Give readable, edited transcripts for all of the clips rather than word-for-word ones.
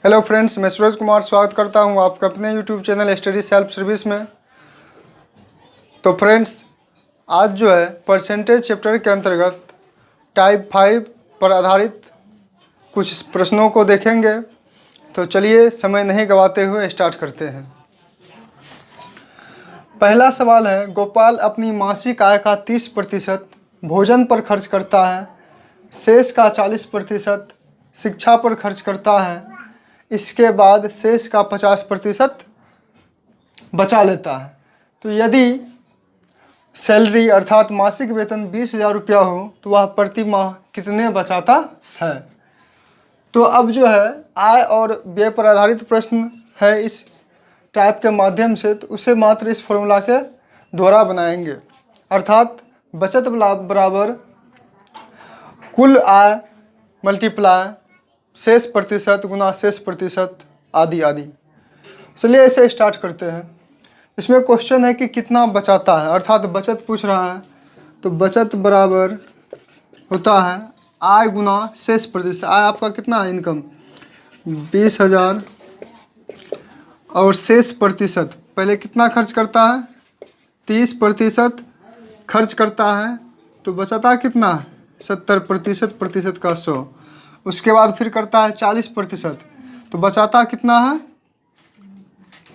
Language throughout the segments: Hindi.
हेलो फ्रेंड्स, मैं सूरज कुमार स्वागत करता हूं आपका अपने YouTube channel study self service में। तो फ्रेंड्स, आज जो है परसेंटेज चैप्टर के अंतर्गत टाइप 5 पर आधारित कुछ प्रश्नों को देखेंगे। तो चलिए समय नहीं गंवाते हुए स्टार्ट करते हैं। पहला सवाल है, गोपाल अपनी मासिक आय का 30% भोजन पर खर्च करता है, शेष का 40% शिक्षा पर खर्च करता है, इसके बाद शेष का 50% बचा लेता है। तो यदि सैलरी अर्थात मासिक वेतन 20,000 रुपया हो तो वह प्रति माह कितने बचाता है। तो अब जो है आय और व्यय पर आधारित प्रश्न है इस टाइप के माध्यम से, तो उसे मात्र इस फॉर्मूला के द्वारा बनाएंगे, अर्थात बचत बराबर कुल आय मल्टीप्लाई शेष प्रतिशत गुना शेष प्रतिशत आदि आदि। चलिए इसे स्टार्ट करते हैं। इसमें क्वेश्चन है कि कितना बचाता है, अर्थात बचत पूछ रहा है। तो बचत बराबर होता है आय गुना शेष प्रतिशत। आय आपका कितना है, इनकम 20,000 और शेष प्रतिशत पहले कितना खर्च करता है, 30% खर्च करता है, तो बचाता कितना, 70%, प्रतिशत का 100। उसके बाद फिर करता है 40%, तो बचाता कितना है,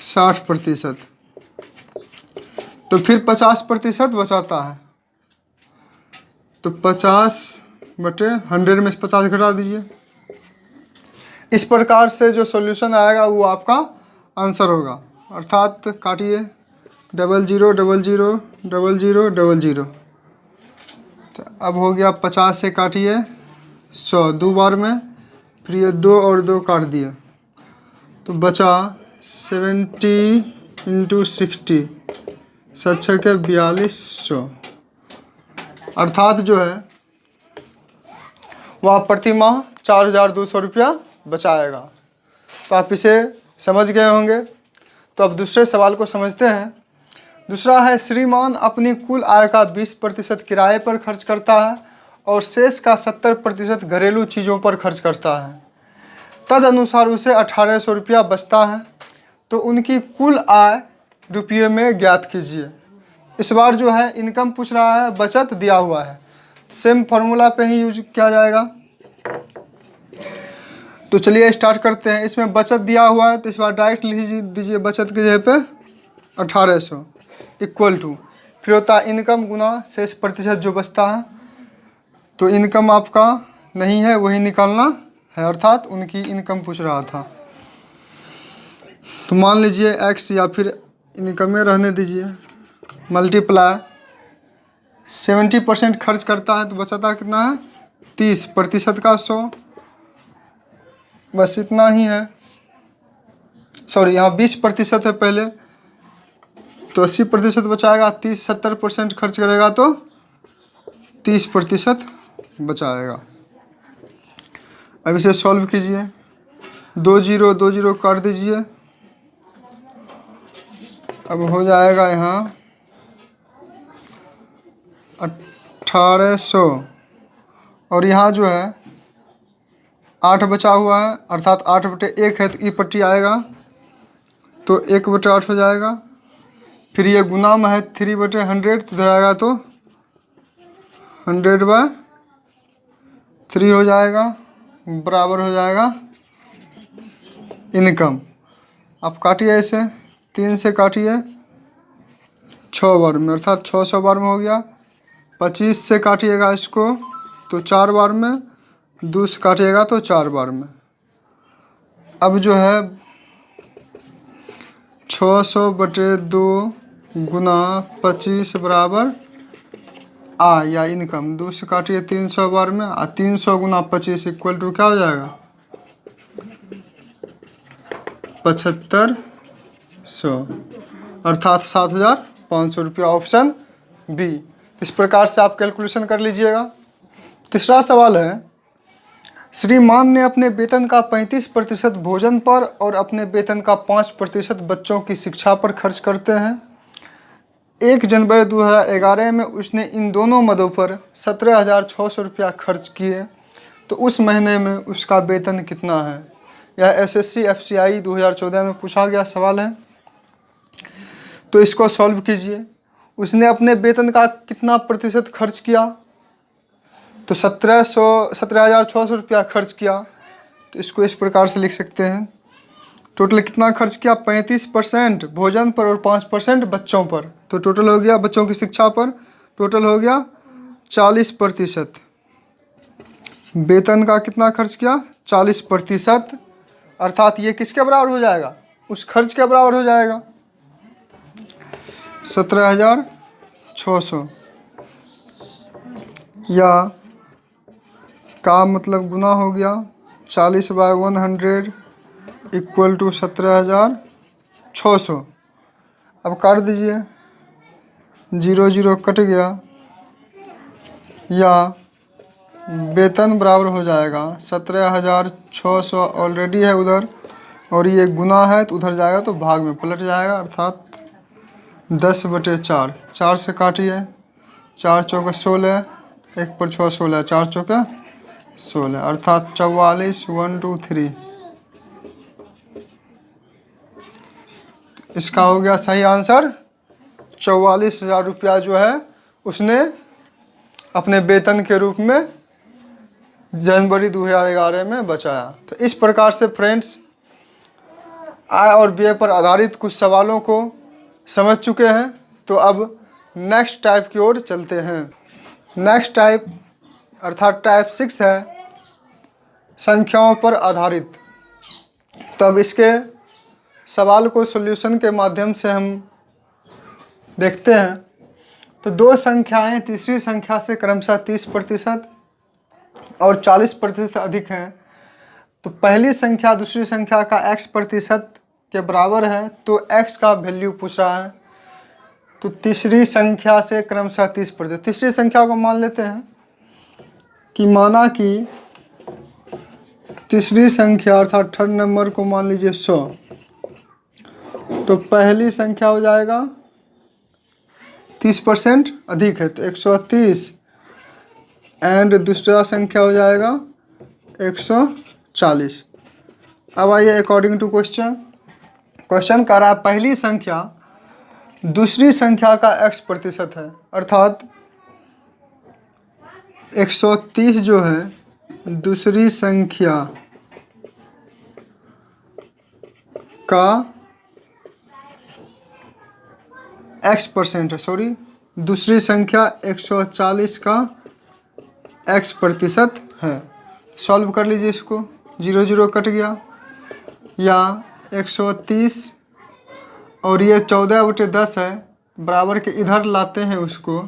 60%। तो फिर 50% बचाता है, तो 50/100 में से 50 घटा दीजिए। इस प्रकार से जो सॉल्यूशन आएगा वो आपका आंसर होगा, अर्थात काटिए 00 00 00 00। तो अब हो गया 50 से काटिए 100 दो बार में, फिर ये 2 और 2 काट दिए, तो बचा 70 × 60 7×6 = 4200। अर्थात जो है वह प्रति माह 4,200 रुपया बचाएगा। तो आप इसे समझ गए होंगे। तो अब दूसरे सवाल को समझते हैं। दूसरा है, श्रीमान अपनी कुल आय का 20% किराए पर खर्च करता है और शेष का 70% घरेलू चीज़ों पर खर्च करता है। तदनुसार उसे 1,800 रुपया बचता है। तो उनकी कुल आय रुपये में ज्ञात कीजिए। इस बार जो है इनकम पूछ रहा है, बचत दिया हुआ है, सेम फार्मूला पे ही यूज किया जाएगा। तो चलिए स्टार्ट करते हैं। इसमें बचत दिया हुआ है तो इस बार डायरेक्ट लिख दीजिए बचत की जगह पे 1,800 इक्वल टू, फिर होता है इनकम गुना शेष प्रतिशत जो बचता है। तो इनकम आपका नहीं है, वही निकालना है, अर्थात उनकी इनकम पूछ रहा था। तो मान लीजिए x, या फिर इनकम में रहने दीजिए, मल्टीप्लाई 70% खर्च करता है तो बचाता कितना है, 30% का 100, बस इतना ही है। सॉरी, यहाँ 20% है पहले, तो 80% बचाएगा। 70% खर्च करेगा तो 30% बचाएगा। अब इसे सॉल्व कीजिए, 2 0 2 0 काट दीजिए। अब हो जाएगा यहाँ 1,800, और यहाँ जो है 8 बचा हुआ है, अर्थात 8/1 है, तो ई पट्टी आएगा तो 1/8 हो जाएगा। फिर ये गुना में है 3/100, तो इधर आएगा तो 100/3 हो जाएगा, बराबर हो जाएगा इनकम। आप काटिए इसे, 3 से काटिए 6 बार में, अर्थात 600 बार में हो गया। 25 से काटिएगा इसको तो 4 बार में, 2 से काटिएगा तो 4 बार में। अब जो है 600/2 गुना 25 बराबर आय या इनकम, 2 से काटिए 300 बार में, 300 गुना 25 इक्वल टू क्या हो जाएगा, 7500, अर्थात 7,500 रुपया, ऑप्शन बी। इस प्रकार से आप कैलकुलेशन कर लीजिएगा। तीसरा सवाल है, श्रीमान ने अपने वेतन का 35% भोजन पर और अपने वेतन का 5% बच्चों की शिक्षा पर खर्च करते हैं। 1 जनवरी 2011 में उसने इन दोनों मदों पर 17,600 रुपया खर्च किए, तो उस महीने में उसका वेतन कितना है। यह एसएससी एफसीआई 2014 में पूछा गया सवाल है। तो इसको सॉल्व कीजिए। उसने अपने वेतन का कितना प्रतिशत खर्च किया? तो 17,600 रुपया खर्च किया। तो इसको इस प्रकार से लिख सकते हैं, टोटल कितना खर्च किया? 35% भोजन पर और 5% बच्चों पर। तो टोटल हो गया, बच्चों की शिक्षा पर टोटल हो गया 40%। वेतन का कितना खर्च किया? 40%, अर्थात ये किसके बराबर हो जाएगा? उस खर्च के बराबर हो जाएगा 17,600, या का मतलब गुना हो गया 40/100 इक्वल टू 17,600। अब काट दीजिए, 0 0 कट गया, या वेतन बराबर हो जाएगा 17,600 ऑलरेडी है उधर, और ये गुना है तो उधर जाएगा तो भाग में पलट जाएगा, अर्थात 10/4। 4 से काटिए, 4 चौके 16, 1 पर 6 16, 4 चौके 16, अर्थात 44, 1 2 3। इसका हो गया सही आंसर 44,000 रुपया जो है उसने अपने वेतन के रूप में जनवरी 2011 में बचाया। तो इस प्रकार से फ्रेंड्स आय और व्यय पर आधारित कुछ सवालों को समझ चुके हैं। तो अब नेक्स्ट टाइप की ओर चलते हैं। नेक्स्ट टाइप अर्थात टाइप 6 है संख्याओं पर आधारित। तो अब इसके सवाल को सॉल्यूशन के माध्यम से हम देखते हैं। तो दो संख्याएं तीसरी संख्या से क्रमशः 30% और 40% अधिक हैं। तो पहली संख्या दूसरी संख्या का x% के बराबर है, तो x का वैल्यू पूछ रहा है। तो तीसरी संख्या से क्रमशः 30%। तीसरी संख्या को मान लेते हैं कि माना कि तीसरी संख्या अर्थात थर्ड नंबर को मान लीजिए 100। तो पहली संख्या हो जाएगा 30% अधिक है तो 130, एंड दूसरा संख्या हो जाएगा 140। अब आइए अकॉर्डिंग टू क्वेश्चन। क्वेश्चन कह रहा है पहली संख्या दूसरी संख्या का x% है, अर्थात 130 जो है दूसरी संख्या का x% है, सॉरी दूसरी संख्या 140 का x% है। सॉल्व कर लीजिए इसको, 0 0 कट गया, या 130 और ये 14/10 है, बराबर के इधर लाते हैं उसको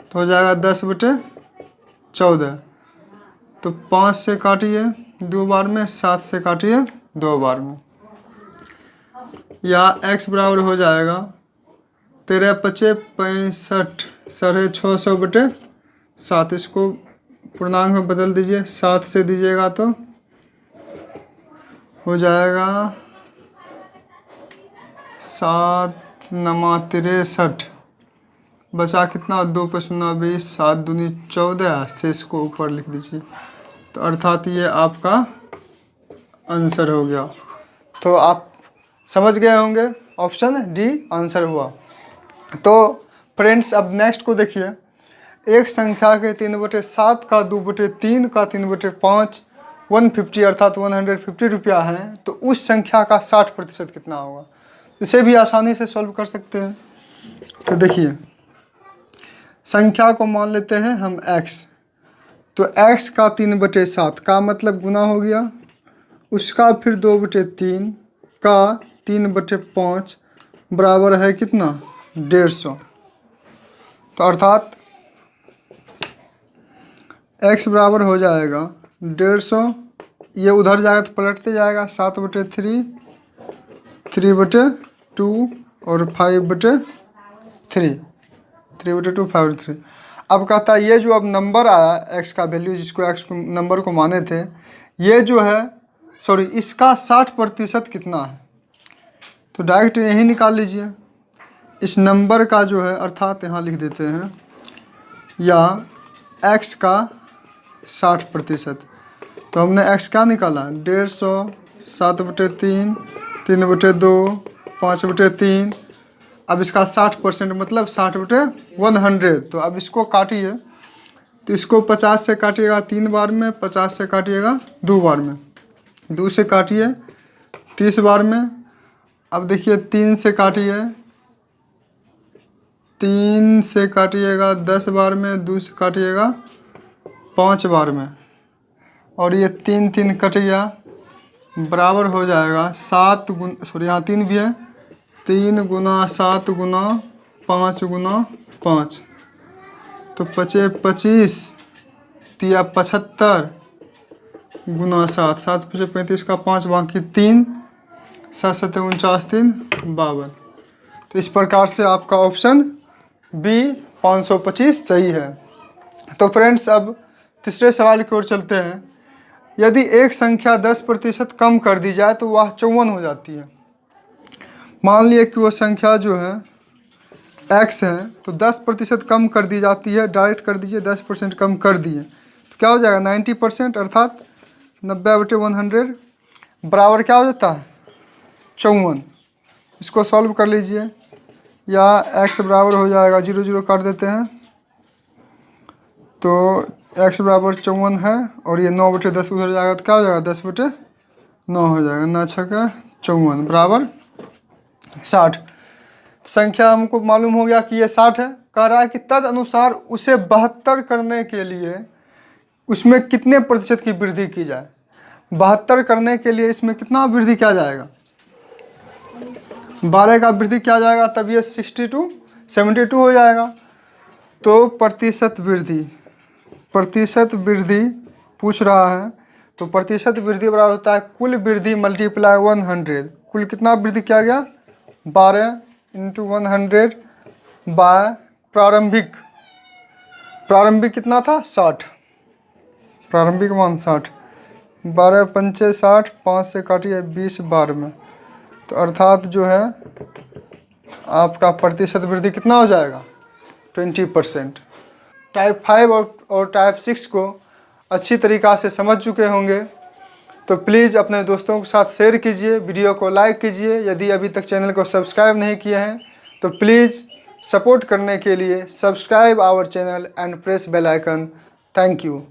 तो हो जाएगा 10/14। तो 5 से काटिए 2 बार में, 7 से काटिए 2 बार में, या x बराबर हो जाएगा 13 5 65 650/7। इसको पूर्णांक में बदल दीजिए, 7 से दीजिएगा तो हो जाएगा 7 9 63। बचा कितना? 2 पे 0 20, 7 दूनी 14 से इसको ऊपर लिख दीजिए। तो अर्थात ये आपका आंसर हो गया। तो आप समझ गए होंगे, ऑप्शन डी आंसर हुआ। तो फ्रेंड्स अब नेक्स्ट को देखिए। एक संख्या के 3/7 का 2/3 का 3/5 150 अर्थात 150 रुपया है, तो उस संख्या का 60% कितना होगा? इसे भी आसानी से सॉल्व कर सकते हैं। तो देखिए संख्या को मान लेते हैं हम x। तो x का 3/7 का मतलब गुना हो गया, उसका फिर 2/3 का 3/5 बराबर है कितना? 150। तो अर्थात x बराबर हो जाएगा 150। ये उधर जाएगा तो पलटते जाएगा, 7/3 3/2 और 5/3 3/2 5/3। अब कहता है ये जो अब नंबर आया x का वैल्यू, जिसको x को नंबर को माने थे, ये जो है सॉरी इसका 60% कितना है? तो डायरेक्ट यही निकाल लीजिए इस नंबर का जो है, अर्थात यहाँ लिख देते हैं या x का 60%। तो हमने x का निकाला 150 7/3, 3/2, 5/3। अब इसका 60% मतलब 60/100। तो अब इसको काटिए, तो इसको 50 से काटिएगा 3 बार में, 50 से काटिएगा 2 बार में, 2 से काटिए 30 बार में। अब देखिए 3 से काटिए, 3 से काटिएगा 10 बार में, 2 से काटिएगा 5 बार में, और ये 3 3 कट गया, बराबर हो जाएगा 7 गुना, सॉरी यहाँ 3 भी है, 3 गुना 7 गुना 5 गुना 5, तो 25 तिया 75 गुना 7, 7 × 35 का 5 बाकी 3, 7 7 49, 3 52। तो इस प्रकार से आपका ऑप्शन बी 525 सही है। तो फ्रेंड्स अब तीसरे सवाल की ओर चलते हैं। यदि एक संख्या 10% कम कर दी जाए तो वह 54 हो जाती है। मान लिए कि वो संख्या जो है x है, तो 10% कम कर दी जाती है, डायरेक्ट कर दीजिए 10% कम कर दिए तो क्या हो जाएगा 90%, अर्थात 90/100 बराबर क्या हो जाता है 54। इसको सॉल्व कर लीजिए, या x बराबर हो जाएगा 0 0 काट देते हैं, तो x बराबर 54 है, और ये 9/10 उधर जाएगा तो क्या हो जाएगा 10/9 हो जाएगा, 9 × 54 बराबर 60। संख्या हमको मालूम हो गया कि ये 60 है। कह रहा है कि तद अनुसार उसे 72 करने के लिए उसमें कितने प्रतिशत की वृद्धि की जाए। 72 करने के लिए इसमें कितना वृद्धि किया जाएगा, 12 का वृद्धि किया जाएगा, तब ये 72 हो जाएगा। तो प्रतिशत वृद्धि पूछ रहा है, तो प्रतिशत वृद्धि बराबर होता है कुल वृद्धि मल्टीप्लाई 100। कुल कितना वृद्धि किया गया 12 × 100 बाय प्रारंभिक कितना था 60, प्रारंभिक मान 60, 12 × 5 = 60, 5 से काटिए 20 बार में, तो अर्थात जो है आपका प्रतिशत वृद्धि कितना हो जाएगा 20%। टाइप 5 और टाइप 6 को अच्छी तरीक़ा से समझ चुके होंगे, तो प्लीज़ अपने दोस्तों के साथ शेयर कीजिए, वीडियो को लाइक कीजिए। यदि अभी तक चैनल को सब्सक्राइब नहीं किए हैं तो प्लीज़ सपोर्ट करने के लिए subscribe our channel and press bell icon. Thank you.